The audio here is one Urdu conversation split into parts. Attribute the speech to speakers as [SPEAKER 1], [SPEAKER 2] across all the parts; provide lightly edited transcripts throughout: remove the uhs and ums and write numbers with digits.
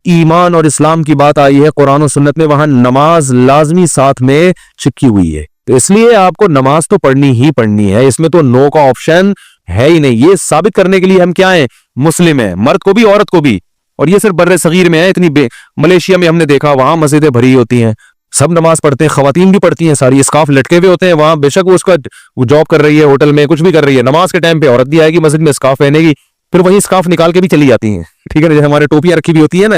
[SPEAKER 1] ایمان اور اسلام کی بات آئی ہے قرآن و سنت میں، وہاں نماز لازمی ساتھ میں چپکی ہوئی ہے. تو اس لیے آپ کو نماز تو پڑھنی ہی پڑھنی ہے، اس میں تو نو کا آپشن ہے ہی نہیں. یہ ثابت کرنے کے لیے ہم کیا ہیں، مسلم ہیں، مرد کو بھی عورت کو بھی. اور یہ صرف بر صغیر میں ہے، ملیشیا میں ہم نے دیکھا وہاں مسجدیں بھری ہوتی ہیں، سب نماز پڑھتے ہیں، خواتین بھی پڑھتی ہیں ساری، اسکارف لٹکے ہوئے ہوتے ہیں وہاں، بے شک وہ جاب کر رہی ہے ہوٹل میں، کچھ بھی کر رہی ہے، نماز کے ٹائم پہ عورت بھی آئے گی مسجد میں اسکارف پہنے گی، پھر وہیں اسکارف نکال کے بھی چلی جاتی ہیں. ٹھیک ہے نا، جیسے ہمارے ٹوپیاں رکھی بھی ہوتی ہے نا.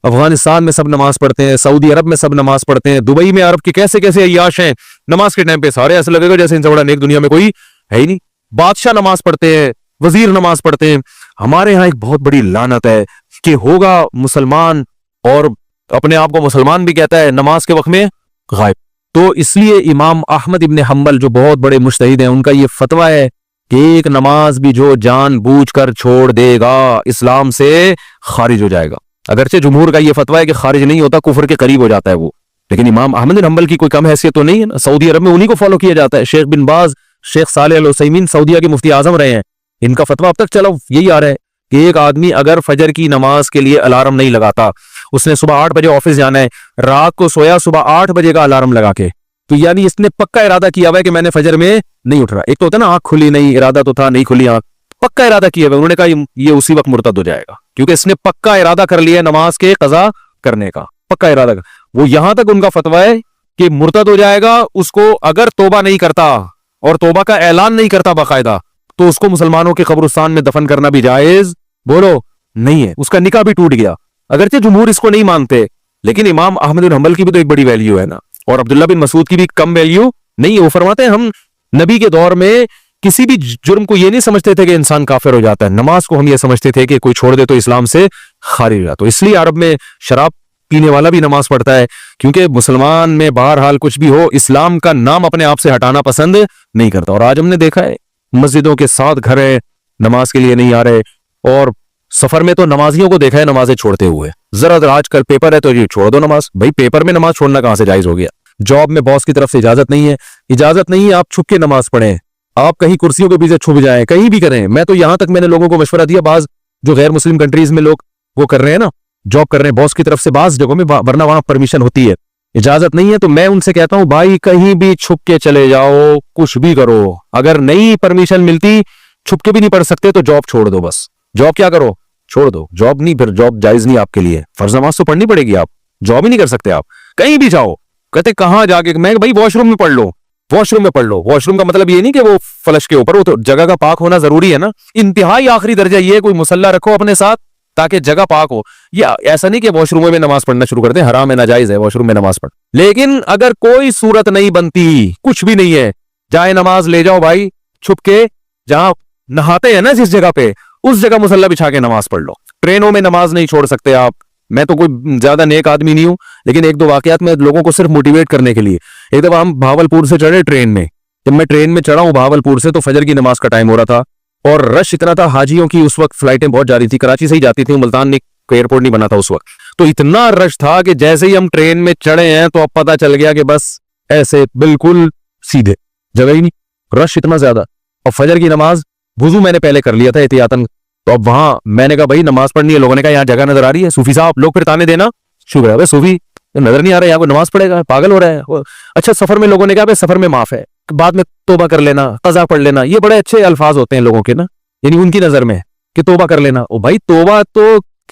[SPEAKER 1] افغانستان میں سب نماز پڑھتے ہیں، سعودی عرب میں سب نماز پڑھتے ہیں، دبئی میں عرب کے کیسے کیسے عیاش ہیں، نماز کے ٹائم پہ سارے ایسے لگے گا جیسے ان سے بڑا نیک دنیا میں کوئی ہے ہی نہیں. بادشاہ نماز پڑھتے ہیں، وزیر نماز پڑھتے ہیں. ہمارے ہاں ایک بہت بڑی لعنت ہے کہ ہوگا مسلمان اور اپنے آپ کو مسلمان بھی کہتا ہے، نماز کے وقت میں غائب. تو اس لیے امام احمد ابن حنبل جو بہت بڑے مجتہد ہیں، ان کا یہ فتویٰ ہے کہ ایک نماز بھی جو جان بوجھ کر چھوڑ دے گا اسلام سے خارج ہو جائے گا. اگرچہ جمہور کا یہ فتویٰ ہے کہ خارج نہیں ہوتا، کفر کے قریب ہو جاتا ہے وہ، لیکن امام احمد بن حنبل کی کوئی کم حیثیت تو نہیں ہے نا. سعودی عرب میں انہی کو فالو کیا جاتا ہے. شیخ بن باز، شیخ صالح العثیمین سعودیہ کے مفتی اعظم رہے ہیں، ان کا فتویٰ اب تک چلا یہی آ رہا ہے کہ ایک آدمی اگر فجر کی نماز کے لیے الارم نہیں لگاتا، اس نے صبح 8 بجے آفس جانا ہے، رات کو سویا صبح 8 بجے کا الارم لگا کے، تو یعنی اس نے پکا ارادہ کیا ہوا ہے کہ میں نے فجر میں نہیں اٹھ رہا. ایک تو ہوتا ہے نا آنکھ کھلی نہیں، ارادہ تو تھا نہیں کھلی آنکھ، پکا ارادہ کیا ہوا ہے. انہوں نے کہا یہ اسی وقت مرتد ہو جائے گا، کیونکہ اس نے پکا ارادہ کر لیا نماز کے قضا کرنے کا، پکا ارادہ وہ یہاں تک ان کا فتویٰ ہے کہ مرتد ہو جائے گا. اس کو اگر توبہ نہیں کرتا اور توبہ کا اعلان نہیں کرتا باقاعدہ، تو اس کو مسلمانوں کے قبرستان میں دفن کرنا بھی جائز بولو نہیں ہے، اس کا نکاح بھی ٹوٹ گیا. اگرچہ جمہور اس کو نہیں مانتے، لیکن امام احمد بن حنبل کی بھی تو ایک بڑی ویلیو ہے نا، اور عبداللہ بن مسعود کی بھی کم ویلیو نہیں ہے. وہ فرماتے ہیں ہم نبی کے دور میں کسی بھی جرم کو یہ نہیں سمجھتے تھے کہ انسان کافر ہو جاتا ہے، نماز کو ہم یہ سمجھتے تھے کہ کوئی چھوڑ دے تو اسلام سے خارج ہو جاتا. تو اس لیے عرب میں شراب پینے والا بھی نماز پڑھتا ہے، کیونکہ مسلمان میں بہرحال کچھ بھی ہو اسلام کا نام اپنے آپ سے ہٹانا پسند نہیں کرتا. اور آج ہم نے دیکھا ہے مسجدوں کے 7 گھر ہیں، نماز کے لیے نہیں آ رہے، اور سفر میں تو نمازیوں کو دیکھا ہے نمازیں چھوڑتے ہوئے. ذرا آج کل پیپر ہے تو یہ چھوڑ دو نماز. بھائی پیپر میں نماز چھوڑنا کہاں سے جائز ہو گیا؟ جاب میں باس کی طرف سے اجازت نہیں ہے آپ چھپ کے نماز پڑھیں، آپ کہیں کرسیوں کے پیچھے چھپ جائیں، کہیں بھی کریں. میں تو یہاں تک میں نے لوگوں کو مشورہ دیا، بعض جو غیر مسلم کنٹریز میں لوگ وہ کر رہے ہیں نا، جاب کر رہے ہیں باس کی طرف سے بعض جگہوں میں، ورنہ وہاں پرمیشن ہوتی ہے، اجازت نہیں ہے. تو میں ان سے کہتا ہوں بھائی کہیں بھی چھپ کے چلے جاؤ، کچھ بھی کرو، اگر نہیں پرمیشن ملتی چھپ کے بھی نہیں پڑھ سکتے تو جاب چھوڑ دو. بس جاب کیا کرو، چھوڑ دو جاب. نہیں، پھر جاب جائز نہیں آپ کے لیے، فرض نماز تو پڑھنی پڑے گی، آپ جاب ہی نہیں کر سکتے. آپ کہیں بھی جاؤ، کہتے کہاں جا کے، میں بھائی واش روم میں پڑھ لو، واش روم میں پڑھ لو. واش روم کا مطلب یہ نہیں کہ وہ فلش کے اوپر، وہ تو جگہ کا پاک ہونا ضروری ہے نا. انتہائی آخری درجہ یہ ہے کوئی مصلی رکھو اپنے ساتھ تاکہ جگہ پاک ہو. یہ ایسا نہیں کہ واش روم میں نماز پڑھنا شروع کر دیں، حرام ہے، ناجائز ہے واش روم میں نماز پڑھ. لیکن اگر کوئی صورت نہیں بنتی، کچھ بھی نہیں ہے، جائے نماز لے جاؤ بھائی چھپ کے، جہاں نہاتے ہیں نا جس جگہ پہ، اس جگہ مصلی بچھا کے نماز پڑھ لو. ٹرینوں میں نماز نہیں چھوڑ سکتے آپ. میں تو کوئی زیادہ نیک آدمی نہیں ہوں، لیکن 1-2 واقعات میں لوگوں کو صرف موٹیویٹ کرنے کے لیے. ایک دفعہ ہم بھاولپور سے چڑھے ٹرین میں، جب میں ٹرین میں چڑھا ہوں بھاولپور سے، تو فجر کی نماز کا ٹائم ہو رہا تھا، اور رش اتنا تھا، حاجیوں کی اس وقت فلائٹیں بہت جا رہی تھی، کراچی سے ہی جاتی تھی، ملتان میں کوئی ایئرپورٹ نہیں بنا تھا اس وقت. تو اتنا رش تھا کہ جیسے ہی ہم ٹرین میں چڑھے ہیں تو اب پتہ چل گیا کہ بس ایسے بالکل سیدھے، جگہ ہی نہیں، رش اتنا زیادہ. اور فجر کی نماز وضو میں نے پہلے کر لیا تھا احتیاطاً، تو اب وہاں میں نے کہا بھائی نماز پڑھنی ہے. لوگوں نے کہا یہاں جگہ نظر آ رہی ہے، صوفی صاحب لوگ پھر تانے دینا شروع ہے، صوفی نظر نہیں آ رہا ہے یہاں کو نماز پڑھے گا، پاگل ہو رہا ہے. اچھا سفر میں لوگوں نے کہا سفر میں معاف ہے، بعد میں توبہ کر لینا، قضا پڑھ لینا. یہ بڑے اچھے الفاظ ہوتے ہیں لوگوں کے نا، یعنی ان کی نظر میں کہ توبہ کر لینا. او بھائی توبہ تو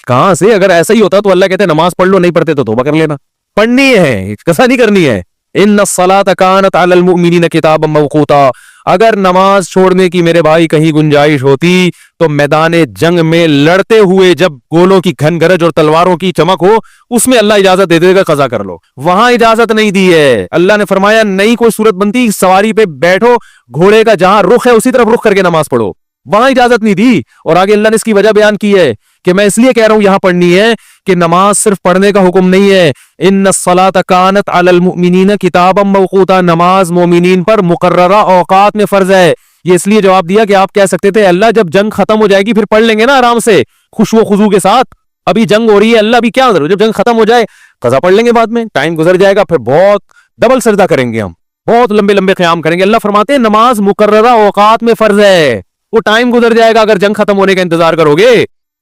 [SPEAKER 1] کہاں سے؟ اگر ایسا ہی ہوتا تو اللہ کہتے نماز پڑھ لو، نہیں پڑھتے تو توبہ کر لینا. پڑھنی ہے، قضا نہیں کرنی ہے. ان الصلاۃ کانت علی المؤمنین کتابا موقوتا. اگر نماز چھوڑنے کی میرے بھائی کہیں گنجائش ہوتی تو میدان جنگ میں لڑتے ہوئے جب گولوں کی گھن گرج اور تلواروں کی چمک ہو، اس میں اللہ اجازت دے دے گا قضا کر لو. وہاں اجازت نہیں دی ہے. اللہ نے فرمایا نہیں کوئی صورت بنتی، سواری پہ بیٹھو، گھوڑے کا جہاں رخ ہے اسی طرف رخ کر کے نماز پڑھو. وہاں اجازت نہیں دی. اور آگے اللہ نے اس کی وجہ بیان کی ہے کہ میں اس لیے کہہ رہا ہوں یہاں پڑھنی ہے کہ نماز صرف پڑھنے کا حکم نہیں ہے. ان الصلاۃ کانت علی المؤمنین کتابا موقوتا. نماز مومنین پر مقررہ اوقات میں فرض ہے. یہ اس لیے جواب دیا کہ آپ کہہ سکتے تھے اللہ جب جنگ ختم ہو جائے گی پھر پڑھ لیں گے نا آرام سے خوشو و خضوع کے ساتھ. ابھی جنگ ہو رہی ہے، اللہ بھی کیا ضرور، جب جنگ ختم ہو جائے قضا پڑھ لیں گے، بعد میں ٹائم گزر جائے گا، پھر بہت ڈبل سجدہ کریں گے، ہم بہت لمبے لمبے قیام کریں گے. اللہ فرماتے ہیں نماز مقررہ اوقات میں فرض ہے، وہ ٹائم گزر جائے گا اگر جنگ ختم ہونے کا انتظار کرو گے.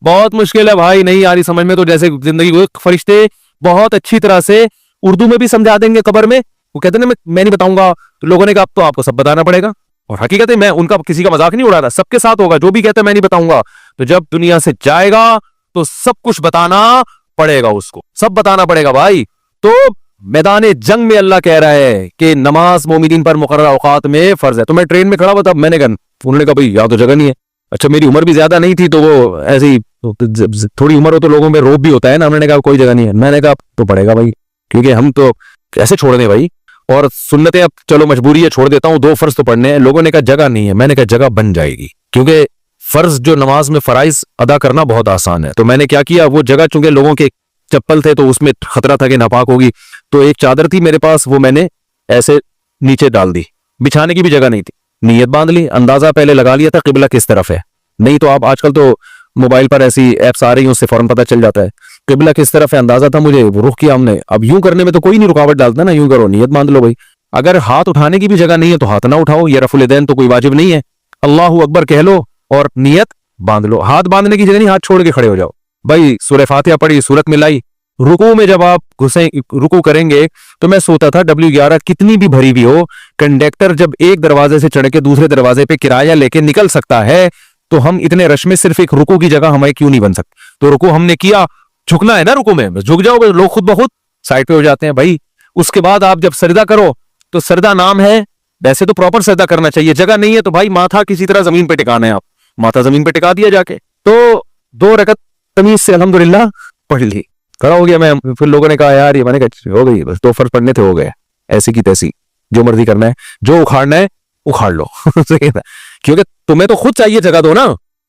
[SPEAKER 1] بہت مشکل ہے بھائی, نہیں آ رہی سمجھ میں تو جیسے زندگی کو فرشتے بہت اچھی طرح سے اردو میں بھی سمجھا دیں گے قبر میں. وہ کہتے ہیں نا میں نہیں بتاؤں گا, تو لوگوں نے کہا اب تو آپ کو سب بتانا پڑے گا. اور حقیقت ہے میں ان کا کسی کا مذاق نہیں اڑا رہا, سب کے ساتھ ہوگا. جو بھی کہتا ہے میں نہیں بتاؤں گا, تو جب دنیا سے جائے گا تو سب کچھ بتانا پڑے گا, اس کو سب بتانا پڑے گا بھائی. تو میدان جنگ میں اللہ کہہ رہا ہے کہ نماز مومنین پر مقررہ اوقات میں فرض ہے. تو میں ٹرین میں کھڑا ہوا تھا, میں نے کہا, انہوں نے کہا بھائی یہاں تو جگہ نہیں ہے. اچھا میری عمر بھی زیادہ نہیں تھی, تو وہ ایسی تھوڑی عمر ہو تو لوگوں میں روب بھی ہوتا ہے نا. انہوں نے کہا کوئی جگہ نہیں ہے. میں نے کہا تو پڑے گا بھائی, کیونکہ ہم تو کیسے چھوڑ دیں بھائی, اور سنتیں اب چلو مجبوری ہے چھوڑ دیتا ہوں, 2 فرض تو پڑھنے ہیں. لوگوں نے کہا جگہ نہیں ہے. میں نے کہا جگہ بن جائے گی, کیونکہ فرض جو نماز میں فرائض ادا کرنا بہت آسان ہے. تو میں نے کیا کیا, وہ جگہ چونکہ لوگوں کے چپل تھے تو اس میں خطرہ تھا کہ ناپاک ہوگی, تو ایک چادر تھی میرے پاس, وہ میں نے ایسے نیچے ڈال دی. بچھانے کی بھی جگہ نہیں تھی. نیت باندھ لی, اندازہ پہلے لگا لیا تھا قبلہ کس طرف ہے. نہیں تو آپ آج کل تو موبائل پر ایسی ایپس آ رہی ہیں, اس سے فوراً پتہ چل جاتا ہے قبلہ کس طرف ہے. اندازہ تھا مجھے, رخ کیا ہم نے. اب یوں کرنے میں تو کوئی نہیں رکاوٹ ڈالتا نا, یوں کرو, نیت باندھ لو بھائی. اگر ہاتھ اٹھانے کی بھی جگہ نہیں ہے تو ہاتھ نہ اٹھاؤ, یہ رفع الیدین تو کوئی واجب نہیں ہے. اللہ اکبر کہہ لو اور نیت باندھ لو. ہاتھ باندھنے کی جگہ نہیں, ہاتھ چھوڑ کے کھڑے ہو جاؤ بھائی. سورہ فاتحہ پڑھی, سورت میں لائی, رکوع میں جب آپ رکوع کریں گے تو میں سوتا تھا W11 کتنی بھی بھری بھی ہو, کنڈکٹر جب ایک دروازے سے چڑھ کے دوسرے دروازے پہ کرایہ لے کے نکل سکتا ہے, تو ہم اتنے رش میں صرف ایک رکوع کی جگہ ہمیں کیوں نہیں بن سکتی. تو رکوع ہم نے کیا, جھکنا ہے نا رکوع میں, جھک جاؤ گے لوگ خود بخود سائڈ پہ ہو جاتے ہیں بھائی. اس کے بعد آپ جب سجدہ کرو تو سجدہ نام ہے, ویسے تو پراپر سجدہ کرنا چاہیے. جگہ نہیں ہے تو بھائی ماتھا کسی طرح زمین پہ ٹکانا ہے, آپ ماتھا زمین پہ ٹکا دیا جا کے. تو 2 رکعت تمیز سے الحمدللہ پڑھ لی, کھڑا ہو گیا میں. پھر لوگوں نے کہا یار یہ, میں نے کہا ہو گئی بس, 2 فرض پڑھنے تھے, ہو گئے, ایسی کی تیسی, جو مرضی کرنا ہے, جو اکھاڑنا ہے اکھاڑ لو. کیونکہ تمہیں تو خود چاہیے جگہ دو نا.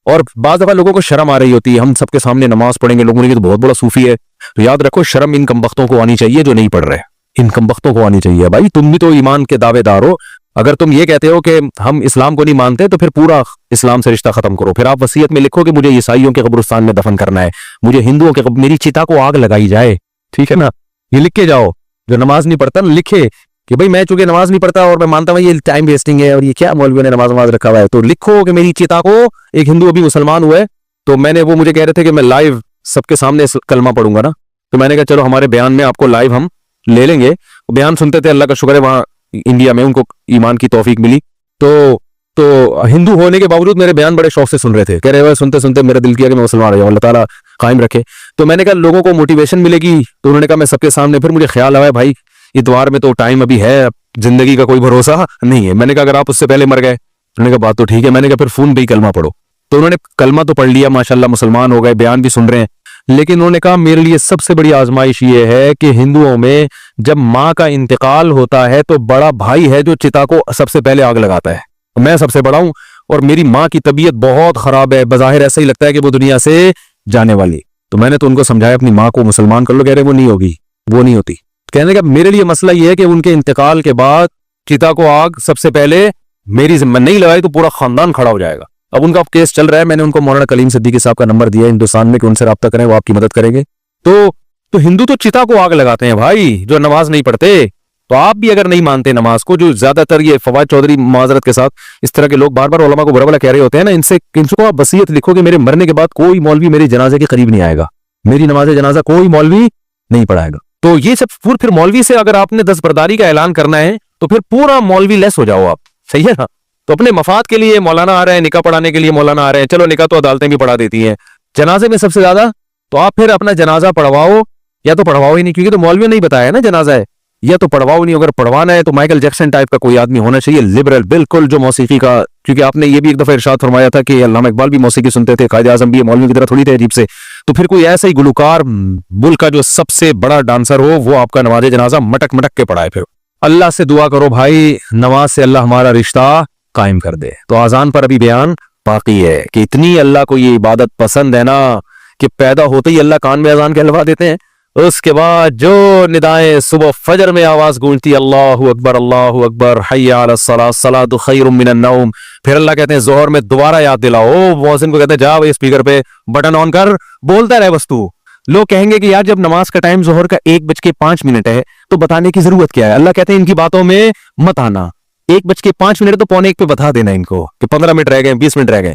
[SPEAKER 1] اور بعض دفعہ لوگوں کو شرم آ رہی ہوتی ہے, ہم سب کے سامنے نماز پڑھیں گے, لوگوں نے کہ تو بہت بڑا صوفی ہے. تو یاد رکھو شرم ان کمبختوں کو آنی چاہیے جو نہیں پڑھ رہے, ان کمبختوں کو آنی چاہیے بھائی. تم بھی تو ایمان کے دعوے دار ہو, اگر تم یہ کہتے ہو کہ ہم اسلام کو نہیں مانتے تو پھر پورا اسلام سے رشتہ ختم کرو. پھر آپ وصیت میں لکھو کہ مجھے عیسائیوں کے قبرستان میں دفن کرنا ہے, مجھے ہندوؤں کے میری چتا کو آگ لگائی جائے, ٹھیک ہے نا. یہ لکھ کے جاؤ, جو نماز نہیں پڑھتا نا لکھے کہ بھائی میں چونکہ نماز نہیں پڑھتا اور میں مانتا ہوں یہ ٹائم ویسٹنگ ہے, اور یہ کیا مولویوں نے نماز رکھا ہوا ہے, تو لکھو کہ میری چتا کو, ایک ہندو ابھی مسلمان ہوئے تو میں نے, وہ مجھے کہہ رہے تھے کہ میں لائیو سب کے سامنے کلمہ پڑھوں گا نا, تو میں نے کہا چلو ہمارے بیان میں آپ کو لائیو ہم لے لیں گے. بیان سنتے تھے, اللہ کا شکر ہے وہاں انڈیا میں ان کو ایمان کی توفیق ملی, تو ہندو ہونے کے باوجود میرے بیان بڑے شوق سے سن رہے تھے, کہہ رہے ہوئے سنتے سنتے میرا دل کیا کہ میں مسلمان ہو جاؤں, اللہ تعالیٰ قائم رکھے. تو میں نے کہا لوگوں کو موٹیویشن ملے گی, تو انہوں نے کہا میں سب کے سامنے. پھر مجھے خیال آیا بھائی اتوار میں تو ٹائم ابھی ہے, زندگی کا کوئی بھروسہ نہیں ہے. میں نے کہا اگر آپ اس سے پہلے مر گئے, انہوں نے کہا بات تو ٹھیک ہے. میں نے کہا پھر فون پہ ہی کلمہ پڑھو. تو انہوں نے کلمہ تو پڑھ لیا ماشاءاللہ, مسلمان ہو گئے, بیان بھی سن رہے ہیں. لیکن انہوں نے کہا میرے لیے سب سے بڑی آزمائش یہ ہے کہ ہندوؤں میں جب ماں کا انتقال ہوتا ہے تو بڑا بھائی ہے جو چتا کو سب سے پہلے آگ لگاتا ہے. میں سب سے بڑا ہوں اور میری ماں کی طبیعت بہت خراب ہے, بظاہر ایسا ہی لگتا ہے کہ وہ دنیا سے جانے والی. تو میں نے تو ان کو سمجھایا اپنی ماں کو مسلمان کر لو, کہہ رہے وہ نہیں ہوگی, وہ نہیں ہوتی. کہنے کا میرے لیے مسئلہ یہ ہے کہ ان کے انتقال کے بعد چتا کو آگ سب سے پہلے میری ذمہ نہیں لگائی تو پورا خاندان کھڑا ہو جائے گا. اب ان کا کیس چل رہا ہے, میں نے ان کو مولانا کلیم صدیقی صاحب کا نمبر دیا ہے ہندوستان میں کہ ان سے رابطہ کریں, وہ آپ کی مدد کریں گے. تو ہندو تو چتا کو آگ لگاتے ہیں بھائی جو نماز نہیں پڑھتے. تو آپ بھی اگر نہیں مانتے نماز کو, جو زیادہ تر یہ فواد چودھری معذرت کے ساتھ اس طرح کے لوگ بار بار علماء کو برا بلا کہہ رہے ہوتے ہیں نا, ان کو آپ وصیت لکھو کہ میرے مرنے کے بعد کوئی مولوی میرے جنازے کے قریب نہیں آئے گا, میری نماز جنازہ کوئی مولوی نہیں پڑھائے گا. تو یہ سب پھر مولوی سے اگر آپ نے دستبرداری کا اعلان کرنا ہے تو پھر پورا مولوی لیس ہو جاؤ آپ, صحیح ہے نا. تو اپنے مفاد کے لیے مولانا آ رہے ہیں, نکاح پڑھانے کے لیے مولانا آ رہے ہیں, چلو نکاح تو عدالتیں بھی پڑھا دیتی ہیں, جنازے میں سب سے زیادہ تو آپ پھر اپنا جنازہ پڑھواؤ, یا تو پڑھواؤ ہی نہیں, کیونکہ تو مولوی نہیں بتایا نا جنازہ ہے, یا تو پڑھواؤ نہیں. اگر پڑھوانا ہے تو مائیکل جیکسن ٹائپ کا کوئی آدمی ہونا چاہیے, لبرل بالکل, جو موسیقی کا, کیونکہ آپ نے یہ بھی ایک دفعہ ارشاد فرمایا تھا کہ علامہ اقبال بھی موسیقی سنتے تھے, قائد اعظم بھی مولوی کی طرح تھوڑی تھے عجیب سے. تو پھر کوئی ایسا ہی گلوکار ملک کا جو سب سے بڑا ڈانسر ہو, وہ آپ کا نماز جنازہ مٹک مٹک کے پڑھائے. پھر اللہ سے دعا کرو بھائی, نماز سے اللہ ہمارا رشتہ قائم کر دے. تو اذان پر ابھی بیان باقی ہے کہ اتنی اللہ کو یہ عبادت پسند ہے نا کہ پیدا ہوتے ہی اللہ کان میں اذان کہلوا دیتے ہیں. اس کے بعد جو ندائیں صبح فجر میں آواز گونجتی, اللہ اکبر حی علی الصلاۃ الصلاۃ خیر من النوم, پھر اللہ کہتے ہیں ظہر میں دوبارہ یاد دلاؤ, مؤذن کو کہتے ہیں جا بھائی اسپیکر پہ بٹن آن کر, بولتا رہے بس تو. لوگ کہیں گے کہ یار جب نماز کا ٹائم ظہر کا 1:05 ہے تو بتانے کی ضرورت کیا ہے. اللہ کہتے ہیں ان کی باتوں میں مت آنا, 1:05 تو 1:45 پہ بتا دینا ان کو کہ 15 منٹ رہ گئے, 20 منٹ رہ گئے.